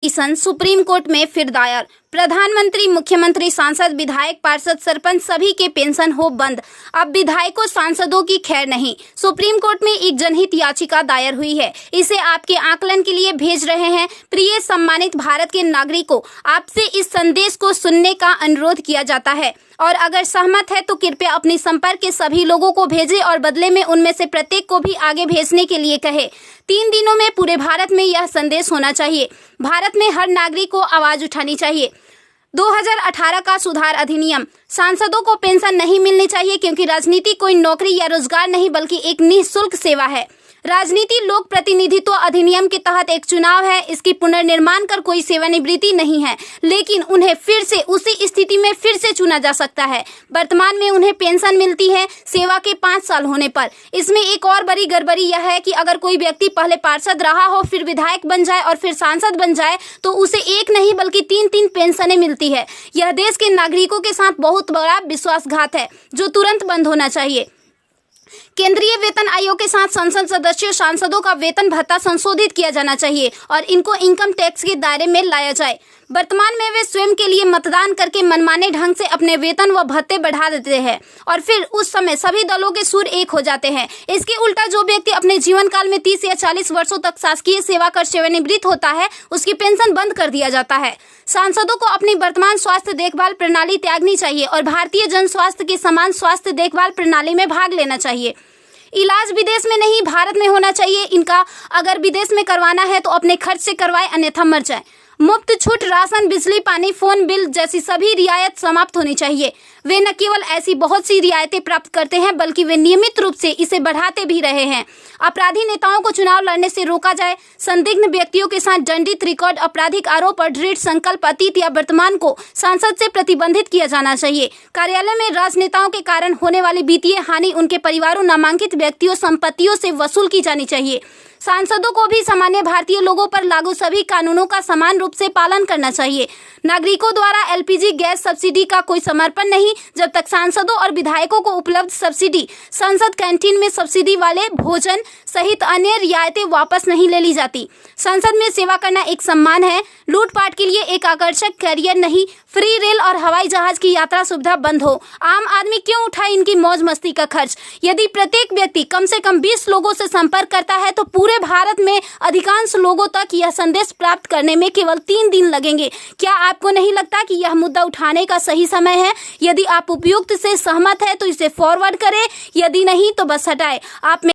Petition supreme court में फिर दायर। प्रधानमंत्री, मुख्यमंत्री, सांसद, विधायक, पार्षद, सरपंच सभी के पेंशन हो बंद। अब विधायकों, सांसदों की खैर नहीं। सुप्रीम कोर्ट में एक जनहित याचिका दायर हुई है। इसे आपके आकलन के लिए भेज रहे हैं। प्रिय सम्मानित भारत के नागरिकों, आपसे इस संदेश को सुनने का अनुरोध किया जाता है और अगर सहमत है तो कृपया अपने संपर्क के सभी लोगों को भेजें और बदले में उनमें से प्रत्येक को भी आगे भेजने के लिए कहे। 3 दिनों में पूरे भारत में यह संदेश होना चाहिए। भारत में हर नागरिक को आवाज उठानी चाहिए। 2018 का सुधार अधिनियम। सांसदों को पेंशन नहीं मिलनी चाहिए क्योंकि राजनीति कोई नौकरी या रोजगार नहीं बल्कि एक निःशुल्क सेवा है। राजनीति लोक प्रतिनिधित्व अधिनियम के तहत एक चुनाव है। इसकी पुनर्निर्माण कर कोई सेवानिवृत्ति नहीं है, लेकिन उन्हें फिर से उसी स्थिति में फिर से चुना जा सकता है। वर्तमान में उन्हें पेंशन मिलती है सेवा के 5 साल होने पर। इसमें एक और बड़ी गड़बड़ी यह है कि अगर कोई व्यक्ति पहले पार्षद रहा हो, फिर विधायक बन जाए और फिर सांसद बन जाए तो उसे एक नहीं बल्कि 3-3 पेंशनें मिलती है। यह देश के नागरिकों के साथ बहुत बड़ा विश्वासघात है जो तुरंत बंद होना चाहिए। केंद्रीय वेतन आयोग के साथ संसद सदस्यों, सांसदों का वेतन भत्ता संशोधित किया जाना चाहिए और इनको इनकम टैक्स के दायरे में लाया जाए। वर्तमान में वे स्वयं के लिए मतदान करके मनमाने ढंग से अपने वेतन व भत्ते बढ़ा देते हैं और फिर उस समय सभी दलों के सुर एक हो जाते हैं। इसके उल्टा जो व्यक्ति अपने जीवन काल में 30 या 40 वर्षों तक शासकीय सेवा कर सेवानिवृत्त होता है, उसकी पेंशन बंद कर दिया जाता है। सांसदों को अपनी वर्तमान स्वास्थ्य देखभाल प्रणाली त्यागनी चाहिए और भारतीय जन स्वास्थ्य के समान स्वास्थ्य देखभाल प्रणाली में भाग लेना चाहिए। इलाज विदेश में नहीं, भारत में होना चाहिए इनका। अगर विदेश में करवाना है तो अपने खर्च से करवाए, अन्यथा मर जाए। मुफ्त छूट, राशन, बिजली, पानी, फोन बिल जैसी सभी रियायत समाप्त होनी चाहिए। वे न केवल ऐसी बहुत सी रियायतें प्राप्त करते हैं बल्कि वे नियमित रूप से इसे बढ़ाते भी रहे हैं। अपराधी नेताओं को चुनाव लड़ने से रोका जाए। संदिग्ध व्यक्तियों के साथ दंडित रिकॉर्ड, आपराधिक आरोप और दृढ़ संकल्प अतीत या वर्तमान को संसद से प्रतिबंधित किया जाना चाहिए। कार्यालय में राजनेताओं के कारण होने वाली वित्तीय हानि उनके परिवारों, नामांकित व्यक्तियों, संपत्तियों से वसूल की जानी चाहिए। सांसदों को भी सामान्य भारतीय लोगों पर लागू सभी कानूनों का समान रूप से पालन करना चाहिए। नागरिकों द्वारा एलपीजी गैस सब्सिडी का कोई समर्पण नहीं जब तक सांसदों और विधायकों को उपलब्ध सब्सिडी, संसद कैंटीन में सब्सिडी वाले भोजन सहित अन्य रियायतें वापस नहीं ले ली जाती। संसद में सेवा करना एक सम्मान है, लूटपाट के लिए एक आकर्षक कैरियर नहीं। फ्री रेल और हवाई जहाज की यात्रा सुविधा बंद हो। आम आदमी क्यों उठाए इनकी मौज मस्ती का खर्च? यदि प्रत्येक व्यक्ति कम से कम 20 लोगों से संपर्क करता है तो पूरे भारत में अधिकांश लोगों तक यह संदेश प्राप्त करने में केवल 3 दिन लगेंगे। क्या आपको नहीं लगता कि यह मुद्दा उठाने का सही समय है? यदि आप उपयुक्त से सहमत है तो इसे फॉरवर्ड करें, यदि नहीं तो बस हटाएं। आप